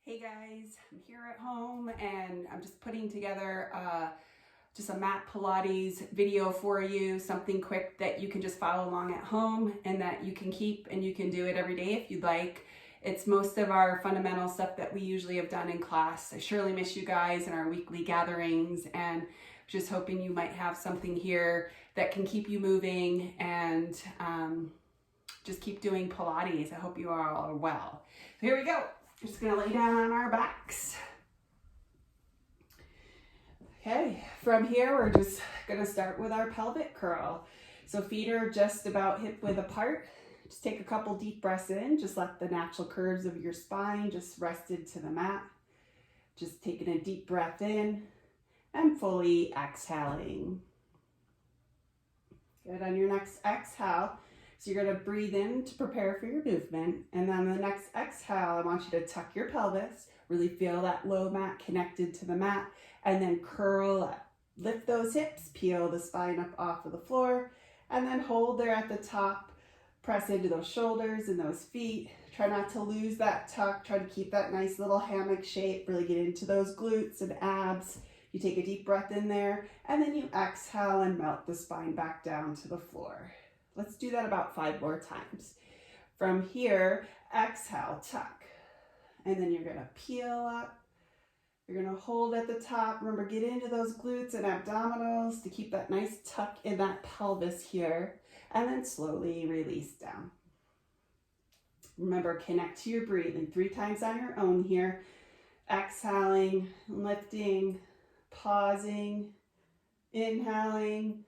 Hey guys, I'm here at home and I'm just putting together just a Mat Pilates video for you, something quick that you can just follow along at home and that you can keep and you can do it every day if you'd like. It's most of our fundamental stuff that we usually have done in class. I surely miss you guys in our weekly gatherings and just hoping you might have something here that can keep you moving and just keep doing Pilates. I hope you all are well. So here we go. Just gonna lay down on our backs. Okay, from here we're just gonna start with our pelvic curl. So feet are just about hip width apart. Just take a couple deep breaths in. Just let the natural curves of your spine just rest into the mat. Just taking a deep breath in and fully exhaling. Good. On your next exhale, so you're going to breathe in to prepare for your movement. And then on the next exhale, I want you to tuck your pelvis, really feel that low mat connected to the mat, and then curl up. Lift those hips, peel the spine up off of the floor, and then hold there at the top. Press into those shoulders and those feet. Try not to lose that tuck. Try to keep that nice little hammock shape. Really get into those glutes and abs. You take a deep breath in there, and then you exhale and melt the spine back down to the floor. Let's do that about 5 more times. From here, exhale, tuck. And then you're gonna peel up. You're gonna hold at the top. Remember, get into those glutes and abdominals to keep that nice tuck in that pelvis here. And then slowly release down. Remember, connect to your breathing 3 times on your own here. Exhaling, lifting, pausing, inhaling,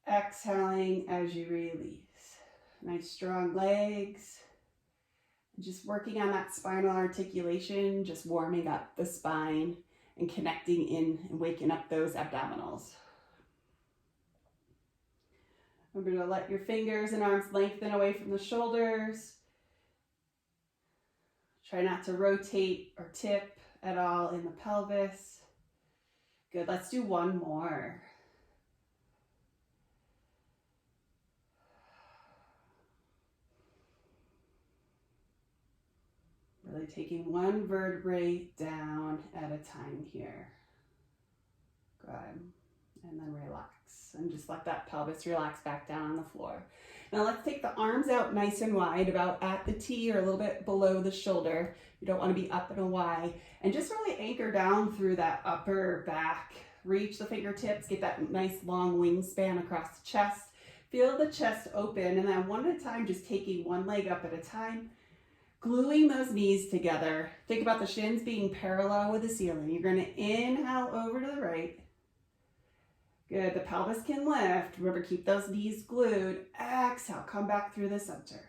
exhaling as you release. Nice strong legs. Just working on that spinal articulation, just warming up the spine and connecting in and waking up those abdominals. Remember to let your fingers and arms lengthen away from the shoulders. Try not to rotate or tip at all in the pelvis. Good, let's do one more. Really taking one vertebrae down at a time here. Good. And then relax. And just let that pelvis relax back down on the floor. Now let's take the arms out nice and wide, about at the T or a little bit below the shoulder. You don't want to be up and away. And just really anchor down through that upper back. Reach the fingertips, get that nice long wingspan across the chest. Feel the chest open, and then one at a time, just taking one leg up at a time. Gluing those knees together. Think about the shins being parallel with the ceiling. You're going to inhale over to the right. Good. The pelvis can lift. Remember, keep those knees glued. Exhale. Come back through the center.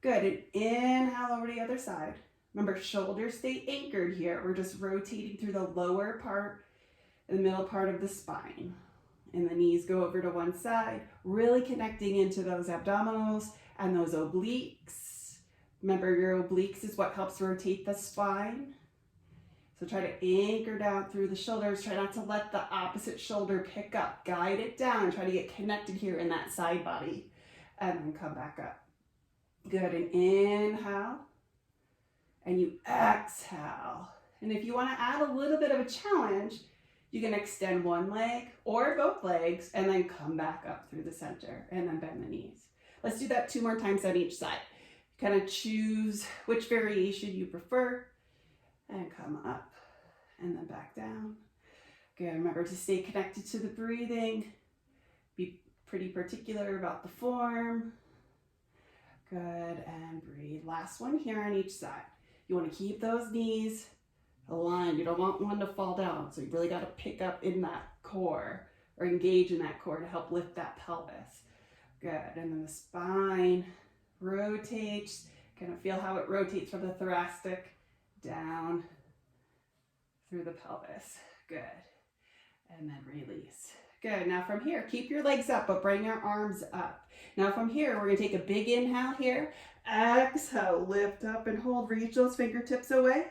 Good. And inhale over to the other side. Remember, shoulders stay anchored here. We're just rotating through the lower part and the middle part of the spine. And the knees go over to one side, really connecting into those abdominals and those obliques. Remember, your obliques is what helps rotate the spine. So try to anchor down through the shoulders. Try not to let the opposite shoulder pick up. Guide it down and try to get connected here in that side body. And then come back up. Good. And inhale. And you exhale. And if you want to add a little bit of a challenge, you can extend one leg or both legs and then come back up through the center and then bend the knees. Let's do that 2 more times on each side. Kind of choose which variation you prefer and come up and then back down. Good. Remember to stay connected to the breathing. Be pretty particular about the form. Good. And breathe. Last one here on each side. You want to keep those knees aligned. You don't want one to fall down. So you really got to pick up in that core or engage in that core to help lift that pelvis. Good. And then the spine rotates. Kind of feel how it rotates from the thoracic down through the pelvis. Good. And then release. Good. Now from here, keep your legs up, but bring your arms up. Now from here, we're going to take a big inhale here. Exhale, lift up and hold. Reach those fingertips away.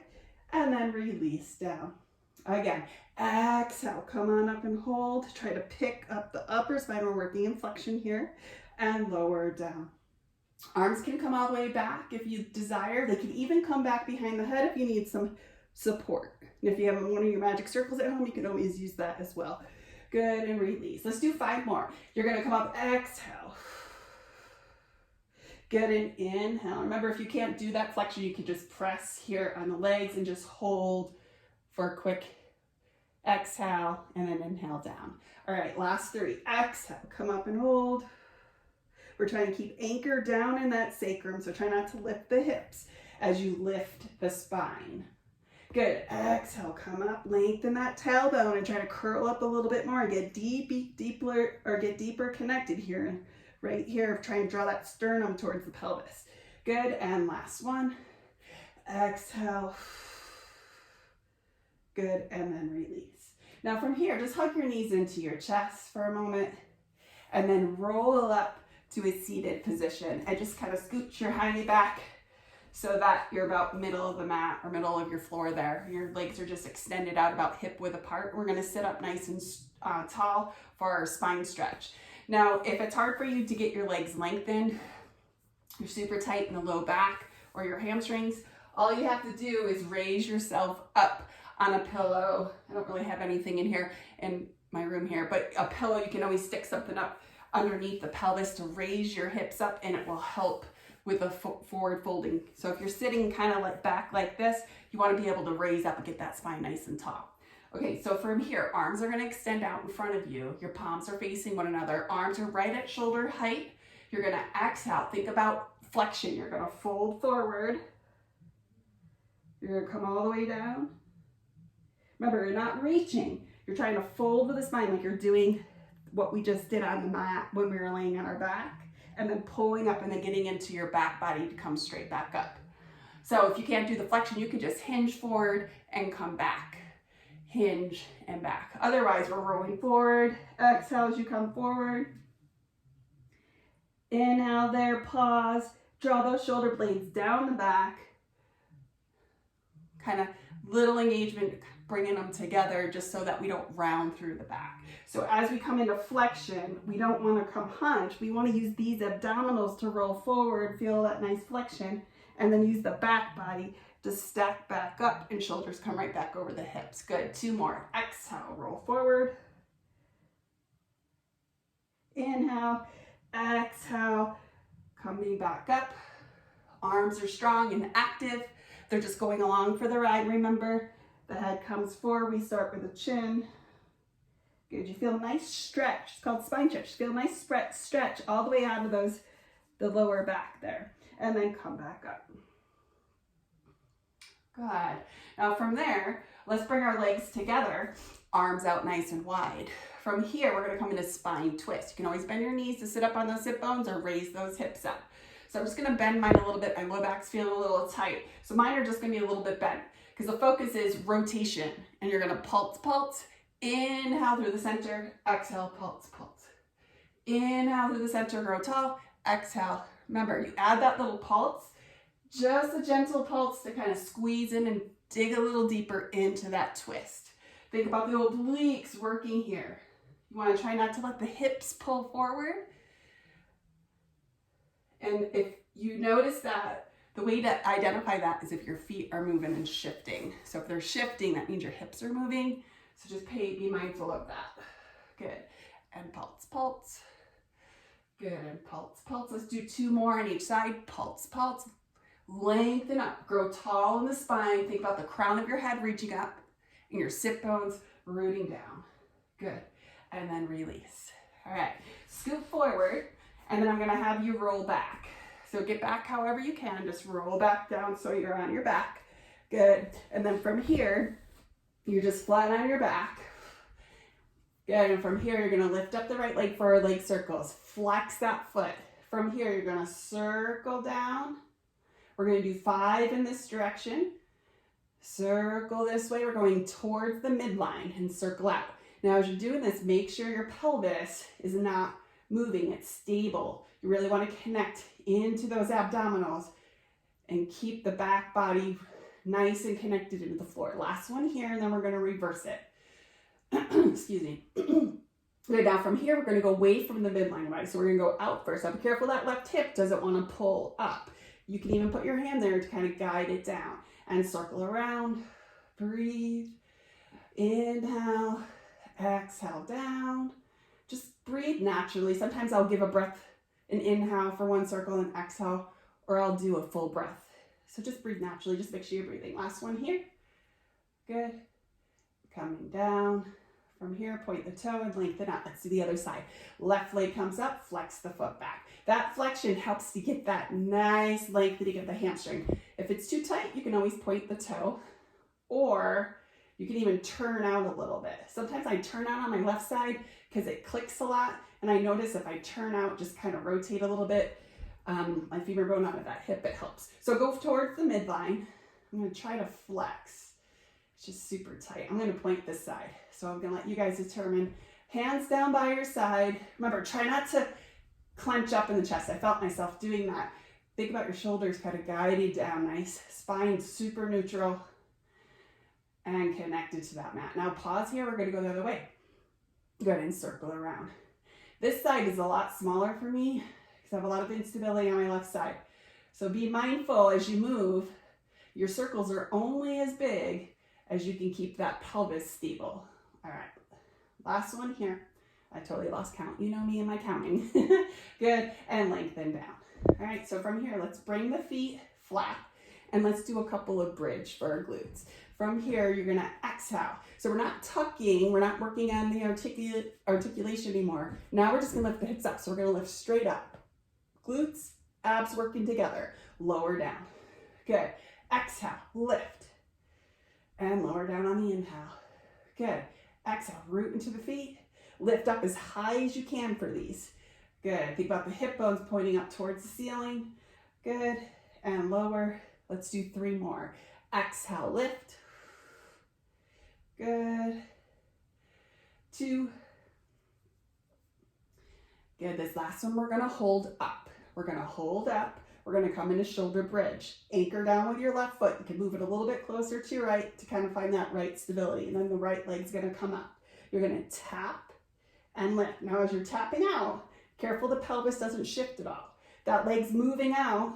And then release down. Again, exhale, come on up and hold. Try to pick up the upper spine. We're working in flexion here. And lower down. Arms can come all the way back if you desire. They can even come back behind the head if you need some support. And if you have one of your magic circles at home, you can always use that as well. Good, and release. Let's do 5 more. You're gonna come up, exhale. Good, and inhale. Remember, if you can't do that flexion, you can just press here on the legs and just hold for a quick exhale, and then inhale down. All right, last 3. Exhale, come up and hold. We're trying to keep anchor down in that sacrum, so try not to lift the hips as you lift the spine. Good, exhale, come up, lengthen that tailbone and try to curl up a little bit more and get deeper connected here, right here. Try and draw that sternum towards the pelvis. Good, and last one. Exhale. Good, and then release. Now from here, just hug your knees into your chest for a moment and then roll up to a seated position and just kind of scooch your hiney back so that you're about middle of the mat or middle of your floor there. Your legs are just extended out about hip width apart. We're gonna sit up nice and tall for our spine stretch. Now, if it's hard for you to get your legs lengthened, you're super tight in the low back or your hamstrings, all you have to do is raise yourself up on a pillow. I don't really have anything in here in my room here, but a pillow, you can always stick something up underneath the pelvis to raise your hips up, and it will help with the forward folding. So if you're sitting kind of like back like this, you want to be able to raise up and get that spine nice and tall. Okay, so from here, arms are going to extend out in front of you. Your palms are facing one another. Arms are right at shoulder height. You're going to exhale. Think about flexion. You're going to fold forward. You're going to come all the way down. Remember, you're not reaching. You're trying to fold with the spine like you're doing what we just did on the mat when we were laying on our back, and then pulling up and then getting into your back body to come straight back up. So if you can't do the flexion, you can just hinge forward and come back. Hinge and back. Otherwise, we're rolling forward. Exhale as you come forward. Inhale there, pause. Draw those shoulder blades down the back. Kind of little engagement, bringing them together just so that we don't round through the back. So as we come into flexion, we don't want to come hunch. We want to use these abdominals to roll forward, feel that nice flexion, and then use the back body to stack back up and shoulders come right back over the hips. Good, 2 more. Exhale, roll forward. Inhale, exhale, coming back up. Arms are strong and active. They're just going along for the ride. Remember, the head comes forward. We start with the chin. Good, you feel a nice stretch. It's called spine stretch. Feel a nice stretch all the way out of the lower back there. And then come back up. Good. Now from there, let's bring our legs together, arms out nice and wide. From here, we're gonna come into spine twist. You can always bend your knees to sit up on those hip bones or raise those hips up. So I'm just gonna bend mine a little bit. My low back's feeling a little tight. So mine are just gonna be a little bit bent because the focus is rotation, and you're gonna pulse, pulse. Inhale through the center, exhale, pulse, pulse. Inhale through the center, grow tall, exhale. Remember, you add that little pulse, just a gentle pulse to kind of squeeze in and dig a little deeper into that twist. Think about the obliques working here. You want to try not to let the hips pull forward. And if you notice that, the way to identify that is if your feet are moving and shifting. So if they're shifting, that means your hips are moving. So just be mindful of that. Good. And pulse, pulse. Good. And pulse, pulse. Let's do 2 more on each side. Pulse, pulse. Lengthen up. Grow tall in the spine. Think about the crown of your head reaching up and your sit bones rooting down. Good. And then release. All right. Scoot forward, and then I'm going to have you roll back. So get back however you can. Just roll back down so you're on your back. Good. And then from here, you're just flat on your back. Good, and from here, you're gonna lift up the right leg for our leg circles. Flex that foot. From here, you're gonna circle down. We're gonna do 5 in this direction. Circle this way. We're going towards the midline and circle out. Now, as you're doing this, make sure your pelvis is not moving. It's stable. You really wanna connect into those abdominals and keep the back body nice and connected into the floor. Last one here, and then we're going to reverse it. Excuse me. Okay, now from here, we're going to go away from the midline leg. So we're going to go out first. Now be careful that left hip doesn't want to pull up. You can even put your hand there to kind of guide it down and circle around. Breathe. Inhale, exhale down. Just breathe naturally. Sometimes I'll give a breath, an inhale for one circle and exhale, or I'll do a full breath. So just breathe naturally. Just make sure you're breathing. Last one here. Good. Coming down. From here, point the toe and lengthen out. Let's do the other side. Left leg comes up, flex the foot back. That flexion helps to get that nice lengthening of the hamstring. If it's too tight, you can always point the toe, or you can even turn out a little bit. Sometimes I turn out on my left side because it clicks a lot, and I notice if I turn out, just kind of rotate a little bit, my femur bone out of that hip, it helps. So go towards the midline. I'm going to try to flex. It's just super tight. I'm going to point this side. So I'm going to let you guys determine. Hands down by your side. Remember, try not to clench up in the chest. I felt myself doing that. Think about your shoulders kind of guided down nice. Spine super neutral and connected to that mat. Now pause here. We're going to go the other way. Go ahead and circle around. This side is a lot smaller for me because I have a lot of instability on my left side. So be mindful as you move. Your circles are only as big as you can keep that pelvis stable. All right, last one here. I totally lost count. You know me and my counting. Good, and lengthen down. All right, so from here, let's bring the feet flat and let's do a couple of bridge for our glutes. From here, you're gonna exhale. So we're not tucking, we're not working on the articulation anymore. Now we're just gonna lift the hips up. So we're gonna lift straight up. Glutes, abs working together. Lower down. Good. Exhale, lift. And lower down on the inhale. Good. Exhale, root into the feet. Lift up as high as you can for these. Good. Think about the hip bones pointing up towards the ceiling. Good. And lower. Let's do 3 more. Exhale, lift. Good. 2. Good. This last one we're going to hold up. We're going to hold up. We're going to come into shoulder bridge. Anchor down with your left foot. You can move it a little bit closer to your right to kind of find that right stability. And then the right leg's going to come up. You're going to tap and lift. Now as you're tapping out, careful the pelvis doesn't shift at all. That leg's moving out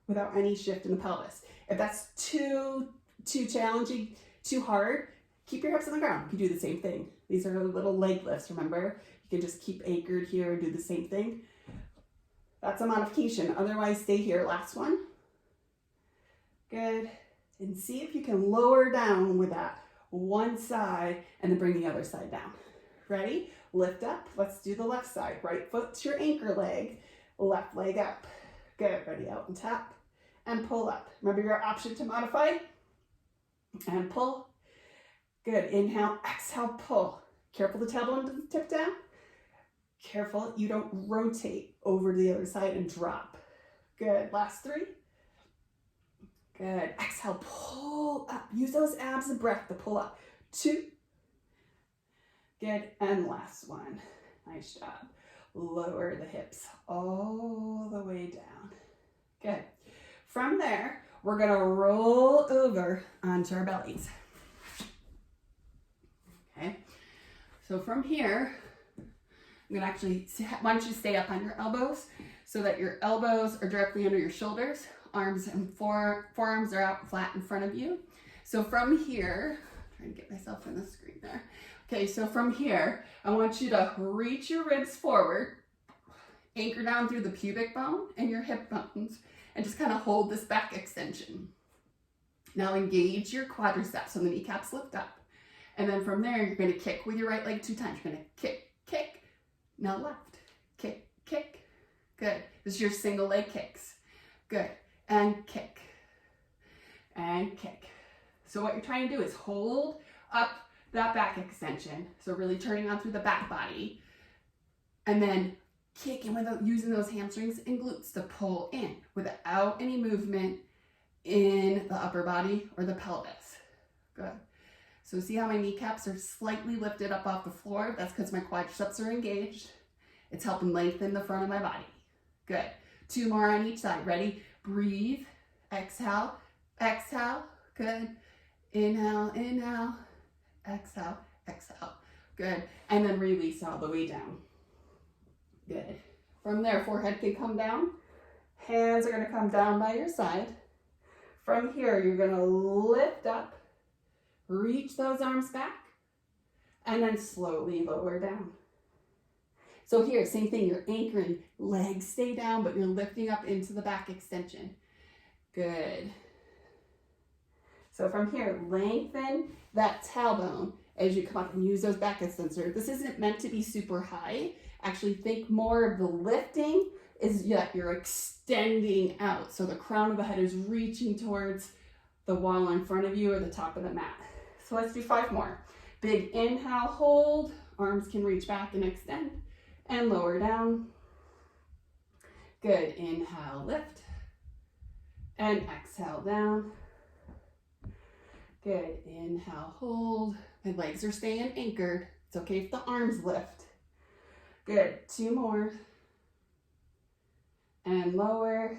without any shift in the pelvis. If that's too challenging, too hard, keep your hips on the ground. You can do the same thing. These are little leg lifts, remember? You can just keep anchored here and do the same thing. That's a modification. Otherwise, stay here. Last one. Good. And see if you can lower down with that one side and then bring the other side down. Ready? Lift up. Let's do the left side. Right foot's your anchor leg. Left leg up. Good. Ready? Out and tap and pull up. Remember your option to modify and pull. Good. Inhale, exhale, pull. Careful the tailbone doesn't tip down. Careful you don't rotate over to the other side and drop. Good. Last 3. Good. Exhale, pull up. Use those abs and breath to pull up. 2. Good. And last one. Nice job. Lower the hips all the way down. Good. From there, we're going to roll over onto our bellies. Okay. So from here, I'm going to actually want you to stay up on your elbows so that your elbows are directly under your shoulders. Arms and forearms are out flat in front of you. So from here, I'm trying to get myself in the screen there. Okay, so from here, I want you to reach your ribs forward, anchor down through the pubic bone and your hip bones, and just kind of hold this back extension. Now engage your quadriceps so the kneecaps lift up. And then from there, you're going to kick with your right leg 2 times. You're going to kick, kick. Now left, kick, kick. Good. This is your single leg kicks. Good. And kick. And kick. So what you're trying to do is hold up that back extension. So really turning on through the back body. And then kicking without using those hamstrings and glutes to pull in without any movement in the upper body or the pelvis. Good. So see how my kneecaps are slightly lifted up off the floor? That's because my quadriceps are engaged. It's helping lengthen the front of my body. Good. 2 more on each side. Ready? Breathe. Exhale. Exhale. Good. Inhale, inhale. Exhale, exhale. Good. And then release all the way down. Good. From there, forehead can come down. Hands are going to come down by your side. From here, you're going to lift up, reach those arms back, and then slowly lower down. So here, same thing, you're anchoring, legs stay down, but you're lifting up into the back extension. Good. So from here, lengthen that tailbone as you come up and use those back extensors. This isn't meant to be super high. Actually, think more of the lifting is that you're extending out. So the crown of the head is reaching towards the wall in front of you or the top of the mat. So let's do 5 more. Big inhale, hold. Arms can reach back and extend. And lower down. Good. Inhale, lift. And exhale, down. Good. Inhale, hold. My legs are staying anchored. It's okay if the arms lift. Good. 2 more. And lower.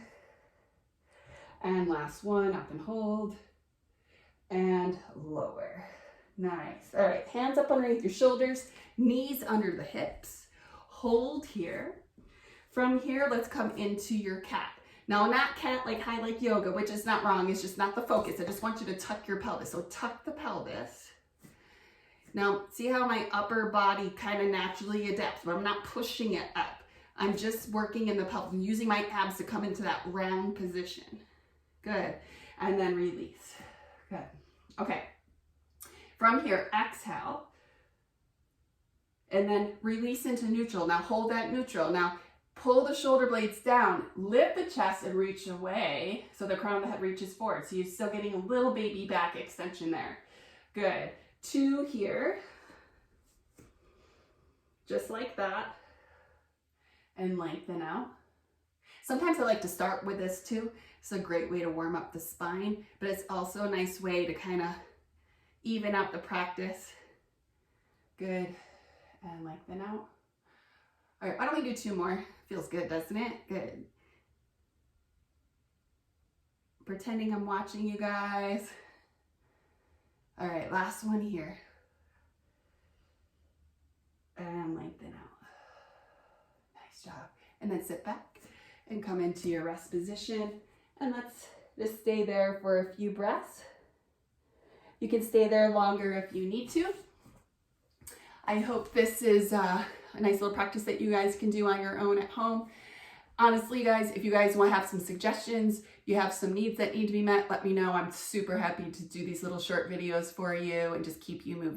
And last one, up and hold. And lower. Nice. All right, hands up underneath your shoulders, knees under the hips. Hold here. From here, let's come into your cat. Now, not cat like high like yoga, which is not wrong. It's just not the focus. I just want you to tuck your pelvis. So tuck the pelvis. Now, see how my upper body kind of naturally adapts, but I'm not pushing it up. I'm just working in the pelvis and using my abs to come into that round position. Good. And then release. Good. Okay. From here, exhale. And then release into neutral. Now hold that neutral. Now pull the shoulder blades down, lift the chest and reach away so the crown of the head reaches forward. So you're still getting a little baby back extension there. Good. 2 here. Just like that. And lengthen out. Sometimes I like to start with this too. It's a great way to warm up the spine, but it's also a nice way to kind of even out the practice. Good. And lengthen out. All right, why don't we do 2 more? Feels good, doesn't it? Good. Pretending I'm watching you guys. All right, last one here. And lengthen out. Nice job. And then sit back and come into your rest position. And let's just stay there for a few breaths. You can stay there longer if you need to. I hope this is a nice little practice that you guys can do on your own at home. Honestly, guys, if you guys want to have some suggestions, you have some needs that need to be met, let me know. I'm super happy to do these little short videos for you and just keep you moving.